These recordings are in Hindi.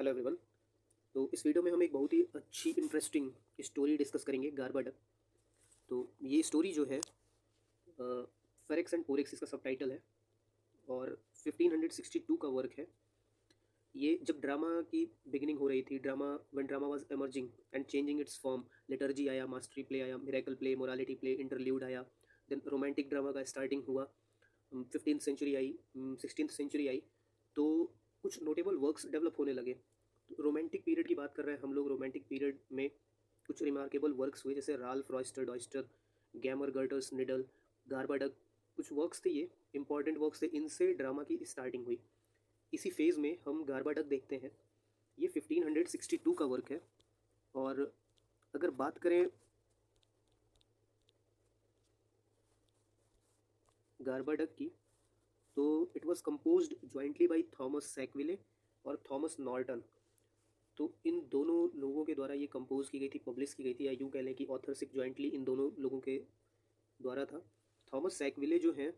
Hello everyone. तो इस वीडियो में हम एक बहुत ही अच्छी इंटरेस्टिंग स्टोरी डिस्कस करेंगे, गार्बा। तो ये स्टोरी जो है फेरेक्स एंड पोरेक्स इसका सबटाइटल है और 1562 का वर्क है। ये जब ड्रामा की बिगिनिंग हो रही थी, when drama was emerging and changing its form, liturgy आया, मास्टरी प्ले आया, miracle play, morality play, interlude आया, देन रोमांटिक ड्रामा का स्टार्टिंग हुआ। 15th सेंचुरी आई, 16th सेंचुरी आई, तो कुछ नोटेबल वर्क्स डेवलप होने लगे। रोमांटिक पीरियड की बात कर रहे हैं हम लोग। रोमांटिक पीरियड में कुछ रिमार्केबल वर्क्स हुए, जैसे राल्फ रॉयस्टर डॉयस्टर, गैमर गर्टर्स निडल, गार्बाडक। कुछ वर्क्स थे, ये इंपॉर्टेंट वर्क्स थे, इनसे ड्रामा की स्टार्टिंग हुई। इसी फेज़ में हम गार्बाडक देखते हैं। ये 1562 का वर्क है। और अगर बात करें गार्बाडक की, तो it was composed jointly by Thomas Sackville और थॉमस नॉर्टन। तो इन दोनों लोगों के द्वारा ये कंपोज की गई थी, पब्लिश की गई थी, या यूँ कह लें कि ऑथरशिप जॉइंटली इन दोनों लोगों के द्वारा था। थॉमस सैकविले जो हैं,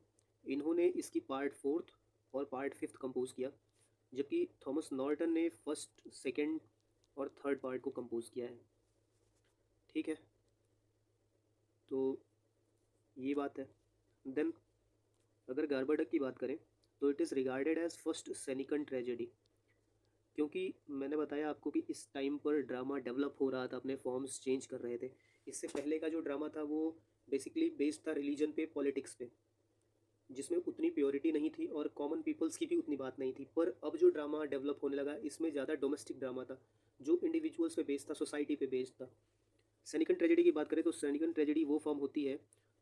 इन्होंने इसकी पार्ट फोर्थ और पार्ट फिफ्थ कंपोज किया, जबकि थॉमस नॉर्टन ने फर्स्ट, सेकंड और थर्ड पार्ट को कंपोज किया है। ठीक है, तो ये बात है। देन अगर गार्बाडक की बात करें, तो it is regarded as first Senecan tragedy, क्योंकि मैंने बताया आपको कि इस टाइम पर ड्रामा डेवलप हो रहा था, अपने फॉर्म्स चेंज कर रहे थे। इससे पहले का जो ड्रामा था वो बेसिकली बेस्ड था रिलीजन पे, पॉलिटिक्स पे, जिसमें उतनी प्योरिटी नहीं थी और कॉमन पीपल्स की भी उतनी बात नहीं थी। पर अब जो ड्रामा डेवलप होने लगा, इसमें ज़्यादा डोमेस्टिक ड्रामा था, जो इंडिविजुअल्स पे बेस्ड था, सोसाइटी पे बेस्ड था। सेनिकन ट्रेजेडी की बात करें तो सेनिकन ट्रेजेडी वो फॉर्म होती है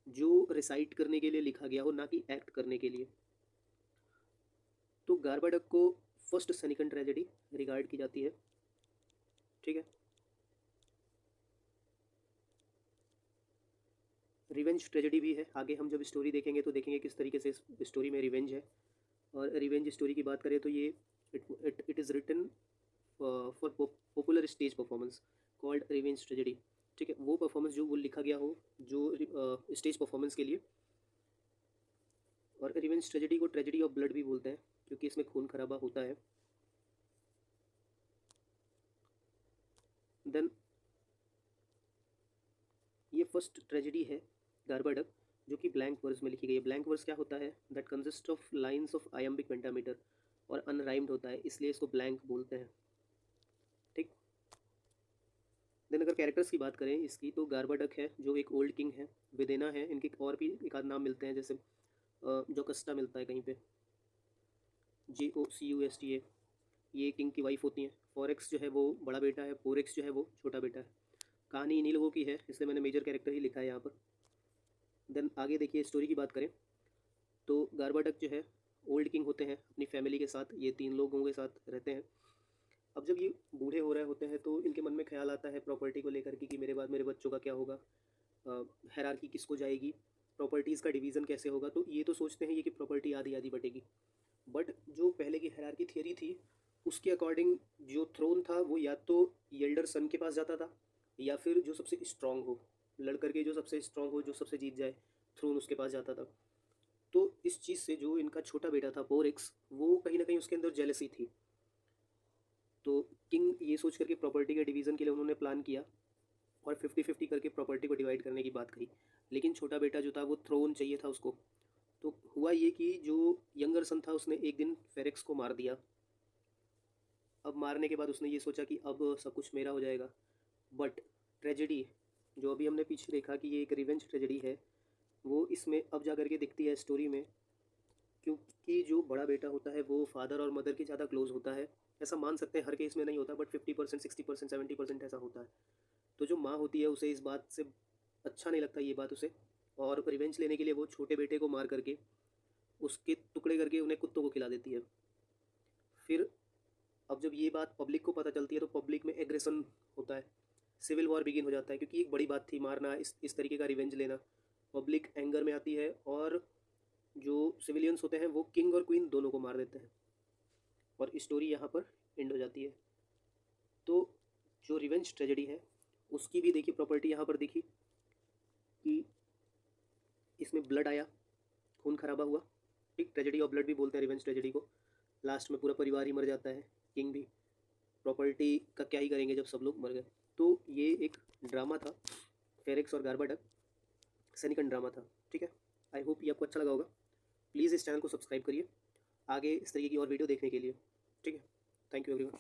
जो रिसाइट करने के लिए लिखा गया हो, ना कि एक्ट करने के लिए। तो गार्बाडक को फर्स्ट सेनिकन ट्रेजेडी रिगार्ड की जाती है। ठीक है, रिवेंज ट्रेजेडी भी है। आगे हम जब स्टोरी देखेंगे तो देखेंगे किस तरीके से इस स्टोरी में रिवेंज है। और रिवेंज स्टोरी की बात करें तो ये it is written for popular stage performance called revenge tragedy. ठीक है, वो परफॉर्मेंस जो वो लिखा गया हो, जो स्टेज परफॉर्मेंस के लिए। और रिवेंज ट्रेजेडी को ट्रेजेडी ऑफ ब्लड भी बोलते हैं, क्योंकि इसमें खून खराबा होता है। देन ये फर्स्ट ट्रेजेडी है गार्बाडक, जो कि ब्लैंक वर्स में लिखी गई है। ब्लैंक वर्स क्या होता है? That consist of lines of iambic pentameter, और अनराइम्ड होता है, इसलिए इसको ब्लैंक बोलते हैं। ठीक। देन अगर कैरेक्टर्स की बात करें इसकी, तो गार्बाडक है जो एक ओल्ड किंग है, विदेना है, इनके और भी एक आध नाम मिलते हैं, जैसे जोकस्टा मिलता है कहीं पे, JOCUSTA, ये किंग की वाइफ होती हैं। फॉरेक्स जो है वो बड़ा बेटा है, पोरेक्स जो है वो छोटा बेटा है। कहानी इन्हीं लोगों की है, इसलिए मैंने मेजर कैरेक्टर ही लिखा है यहाँ पर। देन आगे देखिए, स्टोरी की बात करें तो गार्बाडक जो है ओल्ड किंग होते हैं, अपनी फैमिली के साथ, ये 3 लोगों के साथ रहते हैं। अब जब ये बूढ़े हो रहे होते हैं तो इनके मन में ख्याल आता है प्रॉपर्टी को लेकर कि मेरे बाद मेरे बच्चों का क्या होगा, हायरार्की किसको जाएगी, प्रॉपर्टीज़ का डिवीज़न कैसे होगा। तो ये तो सोचते हैं ये कि प्रॉपर्टी आधी आधी बटेगी। बट जो पहले की हायरार्की थियरी थी, उसके अकॉर्डिंग जो थ्रोन था वो या तो येल्डर सन के पास जाता था, या फिर जो सबसे स्ट्रांग हो, लड़कर के जो सबसे स्ट्रांग हो, जो सबसे जीत जाए, थ्रोन उसके पास जाता था। तो इस चीज़ से जो इनका छोटा बेटा था पोरिक्स, वो कहीं ना कहीं उसके अंदर जेलसी थी। तो किंग ये सोच करके प्रॉपर्टी के डिवीज़न के लिए उन्होंने प्लान किया और 50-50 करके प्रॉपर्टी को डिवाइड करने की बात कही। लेकिन छोटा बेटा जो था वो थ्रोन चाहिए था उसको। तो हुआ ये कि जो यंगर सन था उसने एक दिन फेरिक्स को मार दिया। अब मारने के बाद उसने ये सोचा कि अब सब कुछ मेरा हो जाएगा। बट ट्रेजेडी जो अभी हमने पीछे देखा कि ये एक रिवेंज ट्रेजेडी है, वो इसमें अब जा करके दिखती है स्टोरी में, क्योंकि जो बड़ा बेटा होता है वो फादर और मदर के ज़्यादा क्लोज होता है। ऐसा मान सकते हैं, हर केस में नहीं होता, बट 50%, 60%, 70% ऐसा होता है। तो जो माँ होती है उसे इस बात से अच्छा नहीं लगता, ये बात उसे, और रिवेंज लेने के लिए वो छोटे बेटे को मार करके उसके टुकड़े करके उन्हें कुत्तों को खिला देती है। फिर अब जब ये बात पब्लिक को पता चलती है तो पब्लिक में एग्रेशन होता है, सिविल वॉर बिगिन हो जाता है, क्योंकि एक बड़ी बात थी मारना, इस तरीके का रिवेंज लेना। पब्लिक एंगर में आती है और जो सिविलियंस होते हैं वो किंग और क्वीन दोनों को मार देते हैं, और स्टोरी यहाँ पर एंड हो जाती है। तो जो रिवेंज ट्रेजेडी है उसकी भी देखिए प्रॉपर्टी यहाँ पर देखी कि इसमें ब्लड आया, खून खराबा हुआ। ठीक, ट्रेजेडी ऑफ ब्लड भी बोलते हैं रिवेंज ट्रेजेडी को। लास्ट में पूरा परिवार ही मर जाता है, किंग भी। प्रॉपर्टी का क्या ही करेंगे जब सब लोग मर गए। तो ये एक ड्रामा था, फेरेक्स और गार्बाडक सैनिकन ड्रामा था। ठीक है, आई होप ये आपको अच्छा लगा होगा। प्लीज़ इस चैनल को सब्सक्राइब करिए आगे इस तरीके की और वीडियो देखने के लिए। ठीक है, थैंक यू एवरीवन।